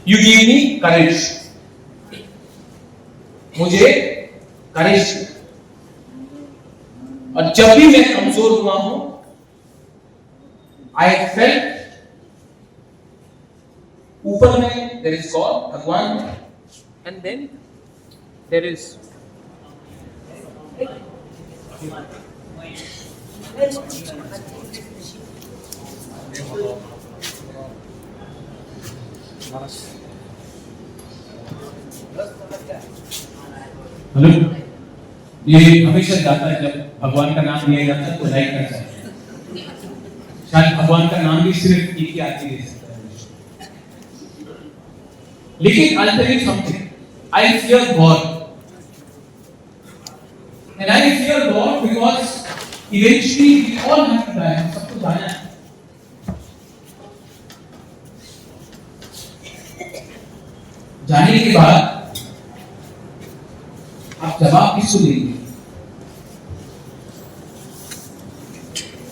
You give me courage. मुझे courage। और जब भी मैं कमजोर हुआ हूं, I felt ऊपर में there is God, भगवान है, and then there is hello. ये हमेशा जाता है जब भगवान का नाम लिया जाता है तो लाइक करता है। शायद भगवान का नाम भी सिर्फ एक ही आदमी ले सकता है। लेकिन I'll tell you something. I fear God. And I fear God because eventually we all have to die. हम सबको जाना है। जाने के बाद आप जवाब किसको देंगे?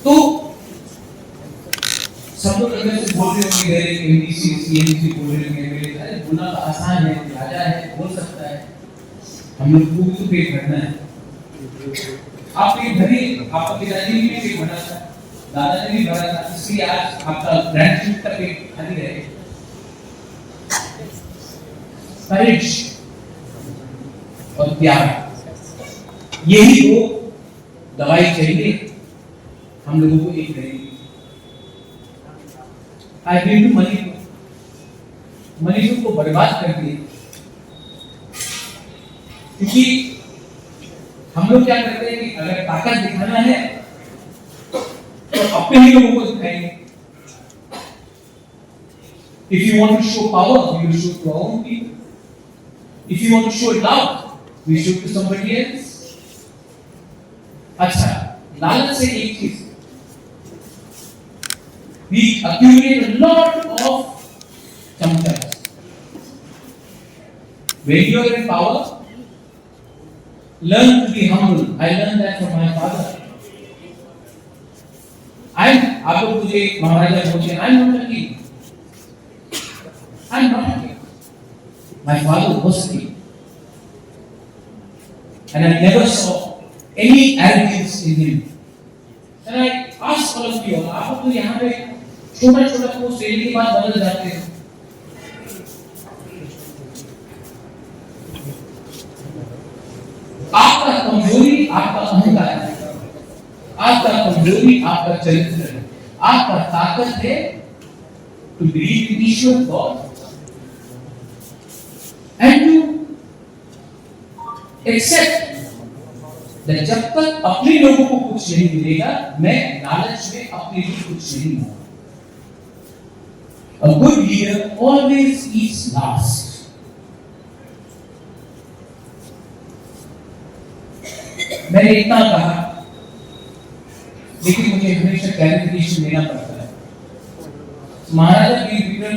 तो सब लोग अगर से बोल रहे होंगे एमडीसी सीएमसी बोल रहे होंगे, अरे बोलना तो आसान है, राजा है, बोल सकता है, हम लोग को भी पेट भरना है। आप पेट भरिए, आपका पिताजी ने भी पेट भरा था, दादा ने भी भरा था, इसलिए आज आपका ग्रैंडचिल्ड का पेट खाली रहे। करेज और प्यार, यही दो दवाई चाहिए हम लोगों को एक करेंगे। आई बिन टू मनीषू को बर्बाद कर दिए, क्योंकि हम लोग क्या करते हैं कि अगर ताकत दिखाना है तो अपने ही लोगों को दिखाएंगे। If you want to show power, you will show to our own people. If you want to show love, we show to somebody else. अच्छा, लालच से एक चीज, we accumulate a lot of chamchas. When you are in power, learn to be humble. I learned that from my father. आप लोग मुझे महाराजा बोलते हैं, I'm not a king. I'm not a king. My father was a king. And I never saw any arrogance in him. And I ask all of you, आप तो यहाँ पे छोटा-छोटा पोस्ट लेने के बाद बदल जाते हैं। आपका कमजोरी आपका अहंकार है, आपका कमजोरी आपका चरित्र है, आपका ताकत है to believe in Ishwar God and to accept that जब तक अपने लोगों को कुछ नहीं मिलेगा, मैं लालच में अपने लिए कुछ नहीं हूं। A good leader always eats last. मैंने इतना कहा, लेकिन मुझे हमेशा क्लैरिफिकेशन देना पड़ता है। महाराजा वीर विक्रम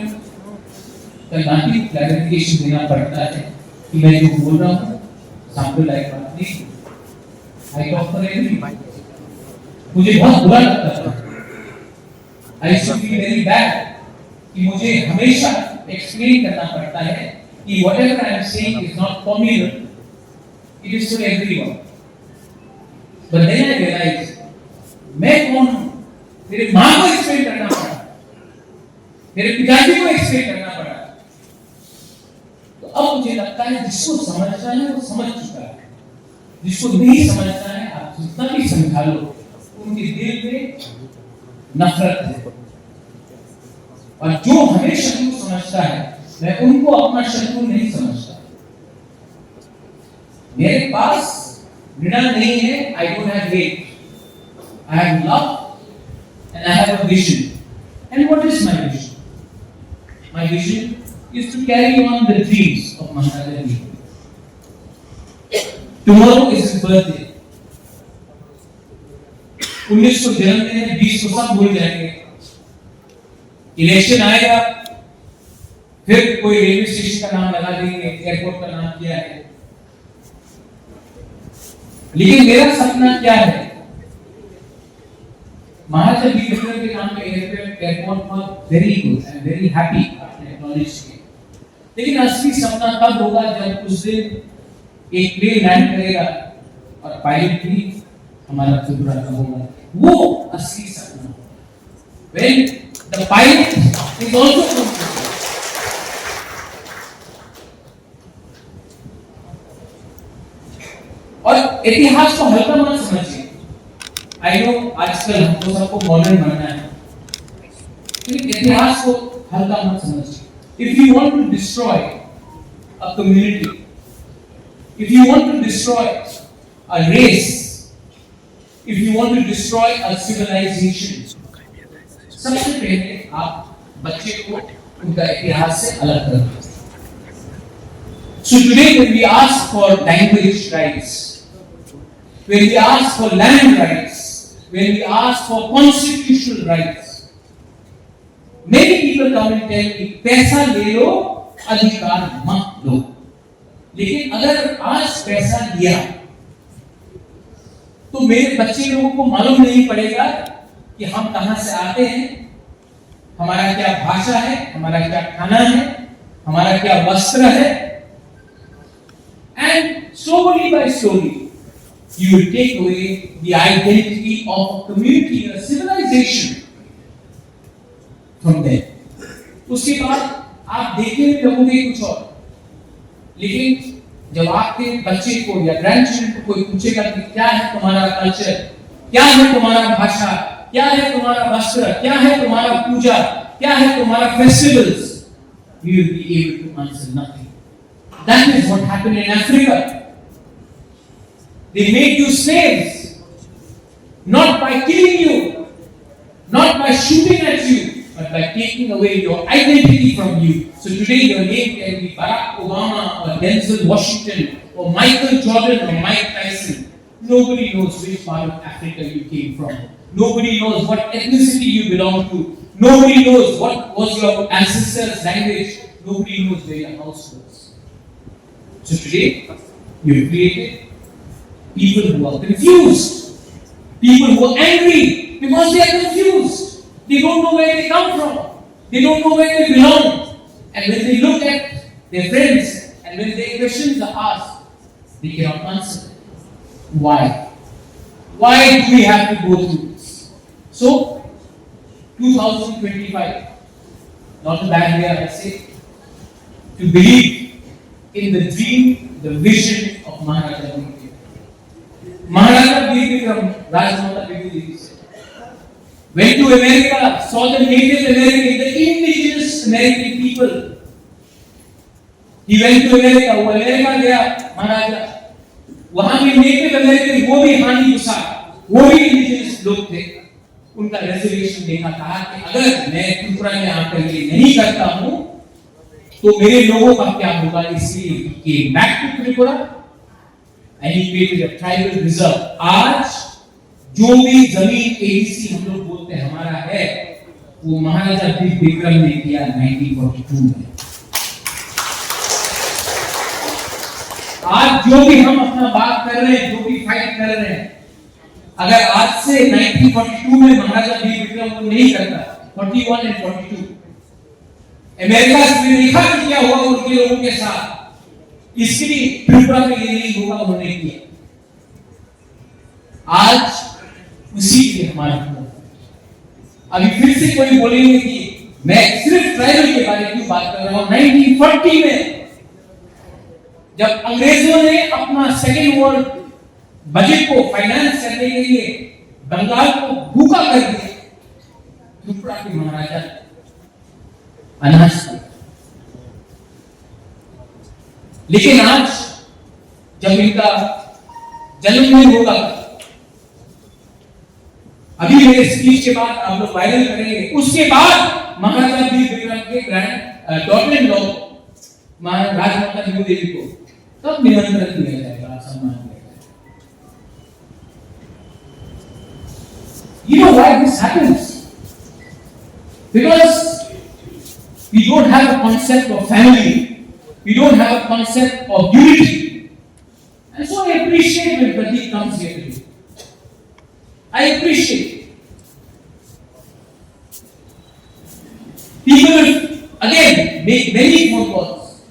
गांधी को क्लैरिफिकेशन देना पड़ता है कि मैं जो बोल रहा हूँ सांप्रदायिक बात नहीं, I talk for everyone. मुझे बहुत बुरा लगता था, I used to feel very bad कि मुझे हमेशा एक्सप्लेन करना पड़ता है कि whatever I am saying is not for me, it is for everyone. But then I realized मैं कौन हूँ? मेरे माँ को एक्सप्लेन करना पड़ा, मेरे पिताजी को एक्सप्लेन करना पड़ा। तो अब मुझे लगता है जिसको समझना है वो समझ चुका है, जिसको नहीं समझना है आप जितना भी समझा लो, उनके दिल में नफरत है। और जो हमें शत्रु समझता है, मैं उनको अपना शत्रु नहीं समझता। मेरे पास घृणा नहीं है, I don't have hate. I have love and I have a vision. And what is my vision? My vision is to carry on the dreams of Maharaja Neeru. Tomorrow is his birthday. 19 को जन्म देने 20 को सब भूल जाएंगे। Election आएगा, फिर कोई रेलवे स्टेशन का नाम लगा देंगे, एयरपोर्ट का नाम किया है। लेकिन मेरा सपना क्या है? महाराजा वीर विक्रम के नाम पे एयरपोर्ट पर very good and very happy आपने एक्नॉलेज किया। लेकिन असली सपना तब होगा जब उस दिन एक प्लेन लैंड करेगा और पायलट भी हमारा त्रिपुरा का होगा, वो असली सपना। When the pilot is also comfortable. और इतिहास को हल्का मत समझिए। आई नो आजकल हमको सबको मॉडर्न बनना है, लेकिन इतिहास को हल्का मत समझिए। If you want to destroy a community, if you want to destroy a race, if you want to destroy a civilization, सबसे पहले आप बच्चे को उनका इतिहास से अलग करें। So today when we ask for language rights, when we ask for land rights, when we ask for constitutional rights, many people come and tell me पैसा ले लो, अधिकार मत लो। लेकिन अगर आज पैसा लिया तो मेरे बच्चे लोगों को मालूम नहीं पड़ेगा कि हम कहां से आते हैं, हमारा क्या भाषा है, हमारा क्या खाना है, हमारा क्या वस्त्र है। And slowly by slowly you will take away the identity of a community, a civilization from there. उसके बाद आप देखने में लगोगे कुछ और, लेकिन जब आपके बच्चे को या ग्रैंडचिल्ड्रन को कोई पूछेगा कि क्या है तुम्हारा कल्चर, क्या है तुम्हारा भाषा, क्या है तुम्हारा वस्त्र, क्या है तुम्हारा पूजा, क्या है तुम्हारा festivals, you will be able to answer nothing. That is what happened in Africa. They made you slaves, not by killing you, not by shooting at you, but by taking away your identity from you. So today your name can be Barack Obama or Denzel Washington or Michael Jordan or Mike Tyson. Nobody knows which part of Africa you came from. Nobody knows what ethnicity you belong to. Nobody knows what was your ancestors' language. Nobody knows where your house was. So today, you have created people who are confused. People who are angry because they are confused. They don't know where they come from. They don't know where they belong. And when they look at their friends and when their questions are asked, they cannot answer. Why? Why do we have to go through this? So, 2025, not a bad year, I say, to believe in the dream, the vision of Maharaja Veer Vikram. Maharaja Veer Vikram, Rajmata Veer went to America, saw the Native American, the indigenous American people. He went to America, वो America गया महाराजा, वहां भी native American, वो भी हानि गुस्सा, वो भी इंडिजिनस लोग थे। उनका रिजर्वेशन देखा, कहा कि अगर मैं त्रिपुरा में आकर ये नहीं करता हूं तो मेरे लोगों का क्या होगा, इसलिए कि back to Tripura and he created a tribal reserve. आज जो भी जमीन एडीसी हम लोग बोलते हैं हमारा है, वो महाराजा वीर विक्रम ने किया 1942 में। आज जो भी हम अपना बात कर रहे हैं, जो भी फाइट कर रहे हैं, अगर आज से 1942 में महाराजा वीर विक्रम को नहीं करता, 41 एंड 42, अमेरिका से लिखा क्या हुआ उनके लोगों के साथ, इसलिए त्रिपुरा में ये नहीं होगा, उन्होंने किया। आज उसी के हमारा अभी फिर से कोई बोलेंगे कि मैं सिर्फ ट्राइबल के बारे में क्यों बात कर रहा हूं। 1940 में जब अंग्रेजों ने अपना सेकेंड वर्ल्ड बजट को फाइनेंस करने के लिए बंगाल को भूखा कर दिया, त्रिपुरा के महाराजा अनाज को। लेकिन आज जब इनका जन्मदिन होगा, अभी मेरे स्पीच के बाद आप लोग वायरल करेंगे, उसके बाद महाराजा वीर विक्रम के ग्रैंड डॉटर इन लॉ राजमाता विभू देवी को तब निमंत्रण दिया जाएगा, सम्मान दिया जाएगा। You know why this happens? Because we don't have a concept of family, we don't have a concept of unity, and so I appreciate when Pradeep comes here today. I appreciate. People will again make many phone calls.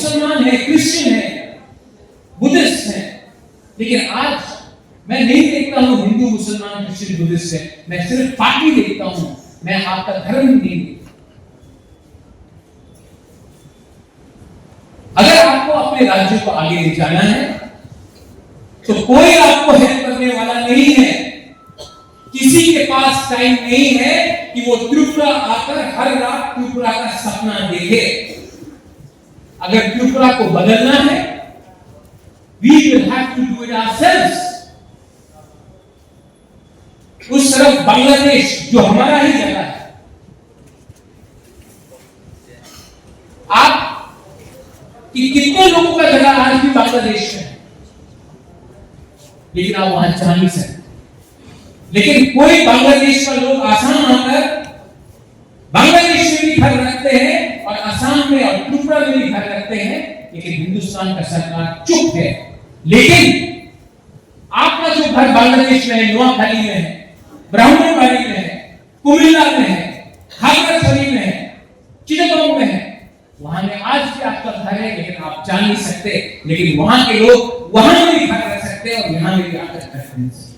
मुसलमान है, Christian है, Buddhist है, लेकिन आज मैं नहीं देखता हूं हिंदू, मुसलमान, क्रिश्चियन, बुद्धिस्ट है, मैं सिर्फ पार्टी देखता हूं, मैं आपका धर्म नहीं देखता। अगर आपको अपने राज्य को आगे ले जाना है तो कोई आपको हेल्प करने वाला नहीं है। किसी के पास टाइम नहीं है कि वो त्रिपुरा आकर हर रात त्रिपुरा का सपना देखे। अगर त्रिपुरा को बदलना है, we will have to do it ourselves। उस तरफ बांग्लादेश जो हमारा ही जगह है, आप कि कितने लोगों का जगह आज भी बांग्लादेश में है, लेकिन आप वहां जा नहीं सकते। लेकिन कोई बांग्लादेश का लोग आसाम आकर बांग्लादेश में भी घर रखते हैं और असम में और त्रिपुरा में भी घर रखते हैं, लेकिन हिंदुस्तान का सरकार चुप है। लेकिन आपका जो घर बांग्लादेश में है, नोआखाली में है, ब्राह्मणबाड़ी में है, कुमिल्ला में है, खागड़ाछड़ी में है, चिटगांव में है, वहां में आज भी आपका घर है, लेकिन आप जा नहीं सकते। लेकिन वहां के लोग वहां में भी घर रह सकते हैं और यहां में भी आकर घर रह सकते।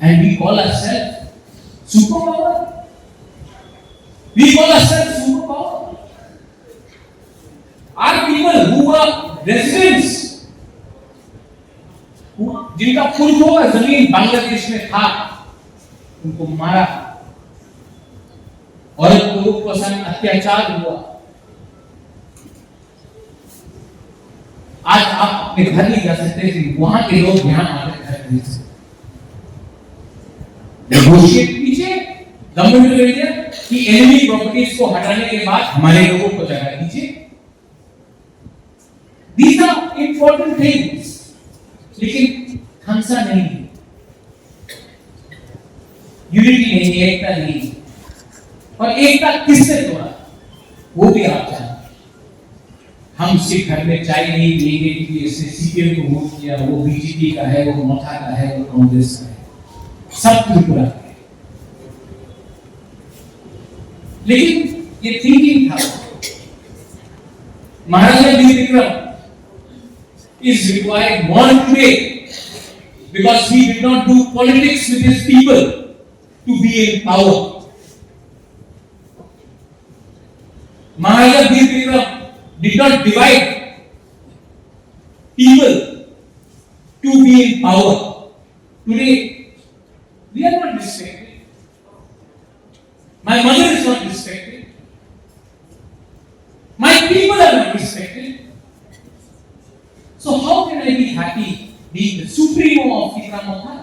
And we call ourselves superpower. We call ourselves superpower. Our people who are residents, जिनका पुरखों का जमीन बांग्लादेश में था, उनको मारा, औरत को पसंद अत्याचार हुआ। आज आप अपने घर नहीं जा सकते, वहां के लोग यहां आकर घर नहीं सकते। नेगोशिएट कीजिए गवर्नमेंट ऑफ इंडिया की एनिमी प्रॉपर्टीज को हटाने के बाद हमारे लोगों को जगह दीजिए। These are important things, लेकिन खंसा नहीं, यूनिटी नहीं, एकता नहीं। और एकता किससे तोड़ा वो भी आप जानते। हम सिर्फ घर में चाय नहीं देंगे कि इसने सीपीएम को वोट किया, वो बीजेपी का है, वो मोथा का है, वो कांग्रेस का है, सब त्रिपुरा का है। लेकिन ये थिंकिंग था। महाराजा Vikram is required more today because he did not do politics with his people to be in power. Maharaja Veer Vikram did not divide people to be in power. Today, we are not respected. My mother is not respected. My people are not respected. So how can I be happy being the supremo of Tikramotha?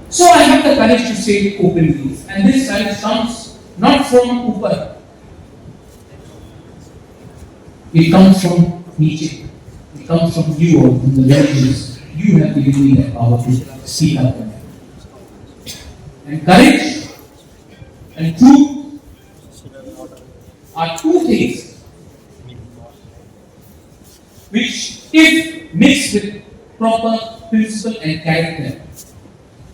So I have the courage to say it openly, and this courage comes not from upar. It comes from niche. It comes from you or from the villages. You have given me that power to speak up. And courage and truth are two things which, if mixed with proper principle and character,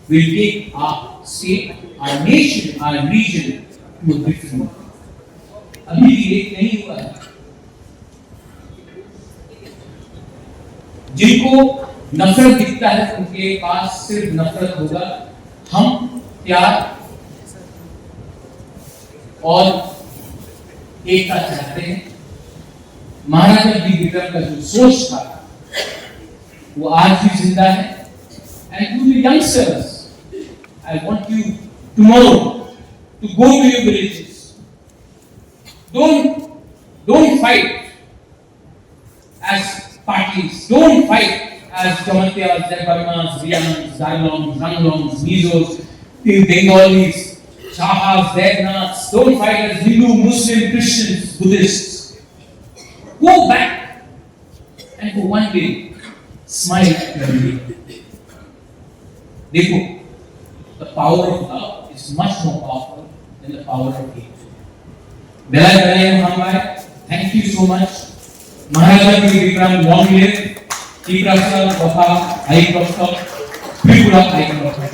will take our state, our nation, our region to a different level. अभी भी एक नहीं हुआ है। जिनको नफरत दिखता है उनके पास सिर्फ नफरत होगा। हम प्यार और एकता चाहते हैं। महाराजा वी विक्रम का जो सोच था वो आज भी जिंदा है। And to the youngsters, I want you tomorrow to go to your villages. Don't fight as parties. Don't fight as Jamatyas, Devarmas, Riyans, Darlongs, Ranglongs, Mizos, Bengalis, Chahas, Devnaths. Don't fight as Hindu, Muslim, Christians, Buddhists. Go back and for one day smile at your neighbor. Dekho, the power of love is much more powerful than the power of hate. Thank you so much. Maharaja Vikram, long live. Tiprasa, Bapa, High Prophet, Tripura High Prophet.